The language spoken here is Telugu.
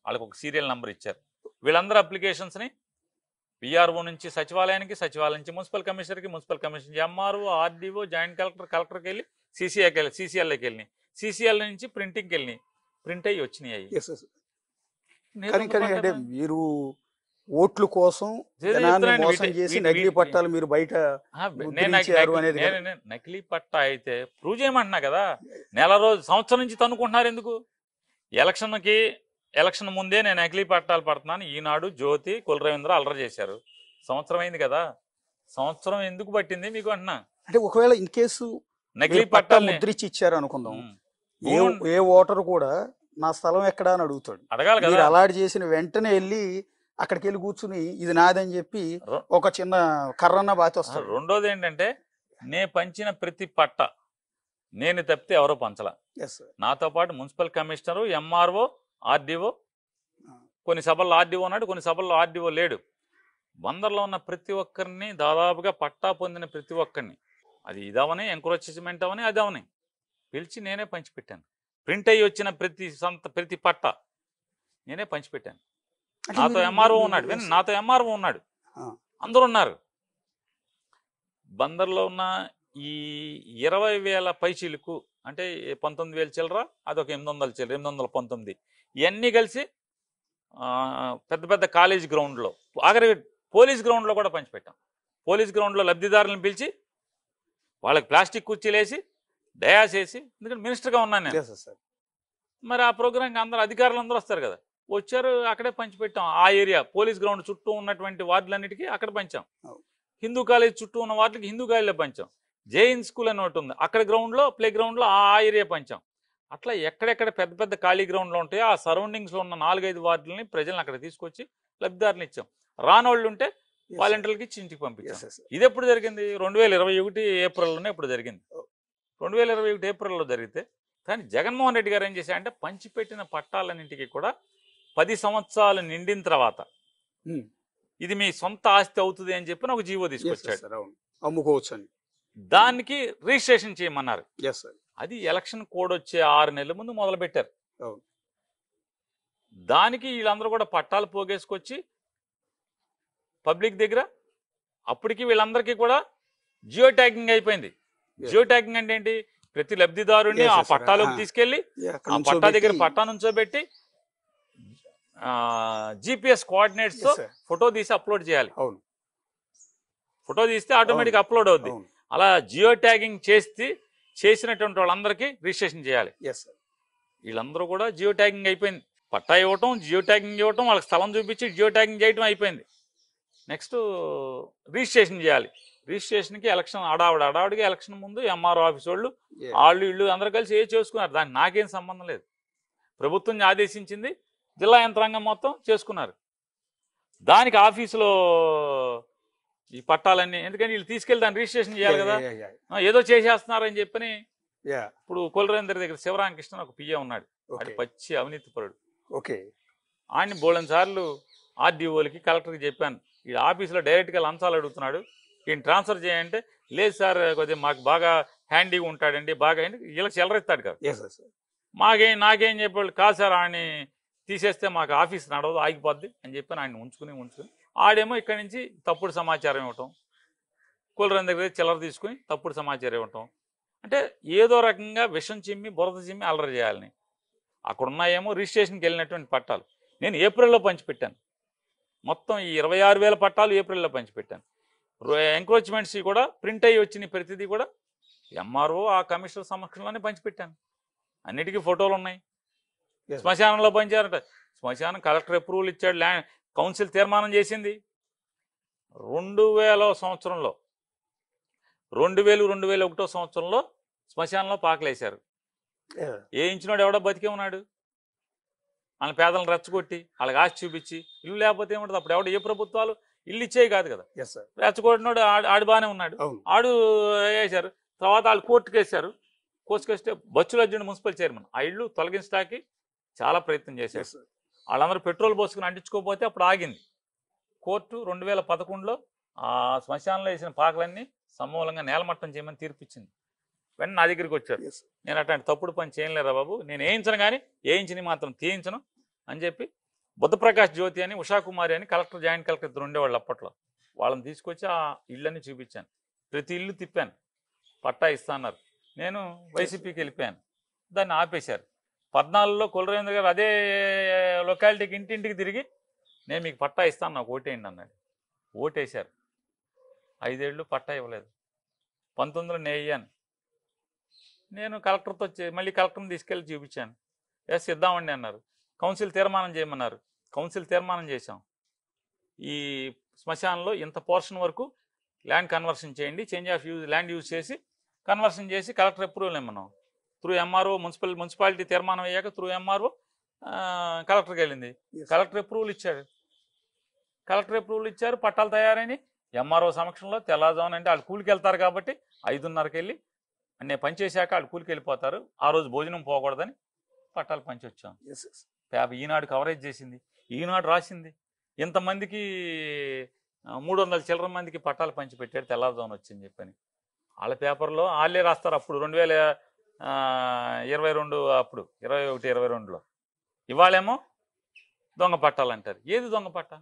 వాళ్ళకి ఒక సీరియల్ నెంబర్ ఇచ్చారు. వీళ్ళందరూ అప్లికేషన్స్ని పిఆర్ఓ నుంచి సచివాలయానికి, సచివాలయం నుంచి మున్సిపల్ కమిషనర్కి, మున్సిపల్ కమిషనర్ నుంచి ఎంఆర్ఓ, ఆర్డీఓ, జాయింట్ కలెక్టర్, కలెక్టర్కి వెళ్ళి సీసీఎల్లోకి వెళ్ళినాయి, సీసీఎల్ నుంచి ప్రింటింగ్కి వెళ్ళినాయి, ప్రింట్ అయ్యి వచ్చినాయి. కానీ అంటే మీరు ఓట్ల కోసం జనాన్ని మోసం చేసి నకిలీ పట్టాలు మీరు బయట నకిలీ పట్టా అయితే ప్రూవ్ చేయమంటున్నా కదా. సంవత్సరం నుంచి తన్నుకుంటున్నారు ఎందుకు? ఎలక్షన్ ముందే నేను నకిలీ పట్టాలు పడుతున్నాను ఈనాడు, జ్యోతి, కుల రవీంద్ర అల్లరి చేశారు. సంవత్సరం అయింది కదా, సంవత్సరం ఎందుకు పట్టింది మీకు అంటున్నా. అంటే ఒకవేళ ఇన్ కేసు నకిలీ పట్టాలు ముద్రించి ఇచ్చారు అనుకుందాం, ఏ ఓటర్ కూడా నా స్థలం ఎక్కడా అని అడుగుతాడు, అడగాలి కదా. అలాంటి చేసిన వెంటనే వెళ్ళి అక్కడికి వెళ్ళి కూర్చుని ఇది నాదని చెప్పి ఒక చిన్న కర్రన్న బాతి వస్తాడు. రెండోది ఏంటంటే, నేను పంచిన ప్రతి పట్ట నేను తప్పితే ఎవరో పంచలా. నాతో పాటు మున్సిపల్ కమిషనరు, ఎంఆర్ఓ, ఆర్డీఓ, కొన్ని సభల్లో ఆర్డీఓ ఉన్నాడు, కొన్ని సభల్లో ఆర్డీఓ లేడు. బందర్లో ఉన్న ప్రతి ఒక్కరిని, దాదాపుగా పట్టా పొందిన ప్రతి ఒక్కరిని, అది ఇదవని, ఎంక్రోచ్మెంట్ అవని, అది అవని పిలిచి నేనే పంచిపెట్టాను. ప్రింట్ అయ్యి వచ్చిన ప్రతి పట్ట నేనే పంచిపెట్టాను. నాతో ఎంఆర్ఓ ఉన్నాడు, నాతో ఎంఆర్ఓ ఉన్నాడు, అందరూ ఉన్నారు. బందర్లో ఉన్న ఈ 20,000 పైచీలకు అంటే 19,000 చిల్లర, అదొక 800 చిల్లర, 819, ఇవన్నీ కలిసి పెద్ద పెద్ద కాలేజ్ గ్రౌండ్లో, ఆఖరి పోలీస్ గ్రౌండ్లో కూడా పంచిపెట్టాం. పోలీస్ గ్రౌండ్లో లబ్ధిదారులను పిలిచి వాళ్ళకి ప్లాస్టిక్ కుర్చీలు వేసి డయాస్ వేసి, ఎందుకంటే మినిస్టర్గా ఉన్నాను నేను, మరి ఆ ప్రోగ్రాంకి అందరూ అధికారులు అందరూ వస్తారు కదా, వచ్చారు, అక్కడే పంచిపెట్టాం. ఆ ఏరియా పోలీస్ గ్రౌండ్ చుట్టూ ఉన్నటువంటి వార్డులన్నిటికీ అక్కడ పంచాం. హిందూ కాలేజ్ చుట్టూ ఉన్న వార్డులకి హిందూ కాలేజీలో పంచాం. జేఎన్ స్కూల్ అని ఒకటి ఉంది, అక్కడ గ్రౌండ్లో, ప్లే గ్రౌండ్లో ఆ ఏరియా పంచాం. అట్లా ఎక్కడెక్కడ పెద్ద పెద్ద ఖాళీ గ్రౌండ్లో ఉంటాయో ఆ సరౌండింగ్స్లో ఉన్న 4-5 వార్డులని ప్రజలను అక్కడ తీసుకొచ్చి లబ్ధిదారులు ఇచ్చాం. రానోళ్ళు ఉంటే వాలంటీర్లకి ఇచ్చి ఇంటికి పంపించాం. ఇది ఎప్పుడు జరిగింది? 2021 ఏప్రిల్లోనే ఇప్పుడు జరిగింది. 2021 ఏప్రిల్లో జరిగితే, కానీ జగన్మోహన్ రెడ్డి గారు ఏం చేశారంటే, పంచిపెట్టిన పట్టాలన్నింటికి కూడా 10 సంవత్సరాలు నిండిన తర్వాత ఇది మీ సొంత ఆస్తి అవుతుంది అని చెప్పి ఒక జీవో తీసుకొచ్చాడు, అమ్ముకోవచ్చు అని. దానికి రిజిస్ట్రేషన్ చేయమన్నారు. అది ఎలక్షన్ కోడ్ వచ్చే 6 నెలల ముందు మొదలు పెట్టారు. దానికి వీళ్ళందరూ కూడా పట్టాలు పోగేసుకొచ్చి పబ్లిక్ దగ్గర, అప్పటికి వీళ్ళందరికీ కూడా జియో ట్యాగింగ్ అయిపోయింది. జియో ట్యాగింగ్ అంటే ఏంటి? ప్రతి లబ్ధిదారుని ఆ పట్టాలోకి తీసుకెళ్లి ఆ పట్టా దగ్గర పట్టా నుంచోబెట్టి జిపిఎస్ కోఆర్డినేట్స్ తో ఫోటో తీసి అప్లోడ్ చేయాలి. ఫోటో తీస్తే ఆటోమేటిక్ అప్లోడ్ అవుద్ది. అలా జియో ట్యాగింగ్ చేసినటువంటి వాళ్ళందరికీ రిజిస్ట్రేషన్ చేయాలి. వీళ్ళందరూ కూడా జియో ట్యాగింగ్ అయిపోయింది. పట్టా ఇవ్వటం, జియో ట్యాగింగ్ ఇవ్వటం, వాళ్ళకి స్థలం చూపించి జియో ట్యాగింగ్ చేయటం అయిపోయింది. నెక్స్ట్ రిజిస్ట్రేషన్ చేయాలి. రిజిస్ట్రేషన్కి ఎలక్షన్ అడావిడిగా ఎలక్షన్ ముందు ఎంఆర్ఓ ఆఫీస్ వాళ్ళు వీళ్ళు అందరూ కలిసి చేసుకున్నారు. దానికి నాకేం సంబంధం లేదు. ప్రభుత్వం ఆదేశించింది, జిల్లా యంత్రాంగం మొత్తం చేసుకున్నారు. దానికి ఆఫీసులో ఈ పట్టాలన్నీ, ఎందుకని వీళ్ళు తీసుకెళ్ళి దాన్ని రిజిస్ట్రేషన్ చేయాలి కదా, ఏదో చేసేస్తున్నారని చెప్పని. ఇప్పుడు కులరేందర్ దగ్గర శివరామకృష్ణ ఒక పిఏ ఉన్నాడు, అది పచ్చి అవినీతి పరుడు. ఆయన్ని బోళని సార్లు ఆర్డీఓలకి, కలెక్టర్కి చెప్పాను, ఈ ఆఫీసులో డైరెక్ట్గా లంచాలు అడుగుతున్నాడు, ఈయన ట్రాన్స్ఫర్ చేయంటే, లేదు సార్ కొద్దిగా మాకు బాగా హ్యాండీగా ఉంటాడండి, బాగా వీళ్ళకి చెలరెత్తాడు కదా. నాకేం చెప్పాడు, కాదు సార్ ఆయన తీసేస్తే మాకు ఆఫీస్ నడవదు, ఆగిపోద్ది అని చెప్పి ఆయన ఉంచుకుని ఆడేమో ఇక్కడి నుంచి తప్పుడు సమాచారం ఇవ్వటం, కులరేందర్ దగ్గర చిల్లర తీసుకుని తప్పుడు సమాచారం ఇవ్వటం, అంటే ఏదో రకంగా విషం చిమ్మి బురద చిమ్మి అల్లరి చేయాలని. అక్కడ ఉన్నాయేమో రిజిస్ట్రేషన్కి వెళ్ళినటువంటి పట్టాలు నేను ఏప్రిల్లో పంచిపెట్టాను. మొత్తం ఈ 26,000 పట్టాలు ఏప్రిల్లో పంచిపెట్టాను. ఎంక్రోచ్మెంట్స్ కూడా ప్రింట్ అయ్యి వచ్చిన ప్రతిదీ కూడా ఎంఆర్ఓ ఆ కమిషనర్ సమక్షంలోనే పంచిపెట్టాను. అన్నిటికీ ఫోటోలు ఉన్నాయి. శ్మశానంలో పంచారంట. శ్మశానం కలెక్టర్ అప్రూవల్ ఇచ్చాడు, కౌన్సిల్ తీర్మానం చేసింది. 2000 సంవత్సరంలో 2001 సంవత్సరంలో శ్మశానంలో పాకలేశారు. ఏ ఇంచినోడు ఎవడో బతికే ఉన్నాడు. వాళ్ళ పేదలను రెచ్చగొట్టి వాళ్ళకి ఆశ చూపించి ఇల్లు లేకపోతే ఏముంటుంది. అప్పుడు ఎవడు ఏ ప్రభుత్వాలు ఇల్లు ఇచ్చేవి కాదు కదా. రెచ్చగొట్టినోడు ఆడు బాగానే ఉన్నాడు, ఆడు వేశారు. తర్వాత వాళ్ళు కోర్టుకు వేశారు. కోర్టుకు వేస్తే బచ్చులర్జునుడు మున్సిపల్ చైర్మన్ ఆ ఇల్లు తొలగించడానికి చాలా ప్రయత్నం చేశారు. వాళ్ళందరూ పెట్రోల్ పోసుకుని అంటించుకోకపోతే అప్పుడు ఆగింది. కోర్టు 2011లో ఆ శ్మశానంలో వేసిన పాకలన్నీ సమూలంగా నేలమట్టం చేయమని తీర్పిచ్చింది. వెంటనే నా దగ్గరికి వచ్చారు. నేను అట్లాంటి తప్పుడు పని చేయలేరా బాబు, నేను వేయించను, కానీ వేయించిని మాత్రం తీయించను అని చెప్పి బుద్ధప్రకాష్ జ్యోతి అని, ఉషాకుమారి అని కలెక్టర్, జాయింట్ కలెక్టర్ ఇద్దరు ఉండేవాళ్ళు అప్పట్లో. వాళ్ళని తీసుకొచ్చి ఆ ఇళ్ళని చూపించాను. ప్రతి ఇల్లు తిప్పాను, పట్టా ఇస్తా అన్నారు. నేను వైసీపీకి వెళ్ళిపోయాను, దాన్ని ఆపేశారు. 14లో కులరవీంద్ర గారు అదే లొకాలిటీకి ఇంటింటికి తిరిగి నేను మీకు పట్టా ఇస్తాను, నాకు ఓటేయండి అన్నాడు. ఓటేశారు. 5 ఏళ్ళు పట్టా ఇవ్వలేదు. 19లో నేను అయ్యాను. నేను కలెక్టర్తో మళ్ళీ కలెక్టర్ని తీసుకెళ్ళి చూపించాను. ఎస్ ఇద్దామండి అన్నారు. కౌన్సిల్ తీర్మానం చేయమన్నారు. కౌన్సిల్ తీర్మానం చేశాం. ఈ శ్మశానంలో ఇంత పోర్షన్ వరకు ల్యాండ్ కన్వర్షన్ చేయండి, change of use land use చేసి కన్వర్షన్ చేసి కలెక్టర్ అప్రూవల్ ఇమ్మన్నాం. త్రూ ఎంఆర్ఓ, మున్సిపాలిటీ తీర్మానం అయ్యాక త్రూ ఎంఆర్ఓ కలెక్టర్కి వెళ్ళింది. కలెక్టర్ అప్రూవల్ ఇచ్చారు. పట్టాలు తయారైన ఎంఆర్ఓ సమక్షంలో తెల్లవారుజామున, అంటే వాళ్ళు కూలికి వెళ్తారు కాబట్టి 5:30కి వెళ్ళి నేను పనిచేశాక వాళ్ళు కూలికి వెళ్ళిపోతారు. ఆ రోజు భోజనం పోకూడదని పట్టాలు పంచి వచ్చాం. ఈనాడు కవరేజ్ చేసింది, ఈనాడు రాసింది. ఇంతమందికి 300 చిల్లర మందికి పట్టాలు పంచి పెట్టాడు, తెల్లవారుజామున వచ్చింది చెప్పని. వాళ్ళ పేపర్లో వాళ్ళే రాస్తారు. అప్పుడు 2022, అప్పుడు 21, 22లో. ఇవాళేమో దొంగ పట్టాలు అంటారు. ఏది దొంగ పట్ట?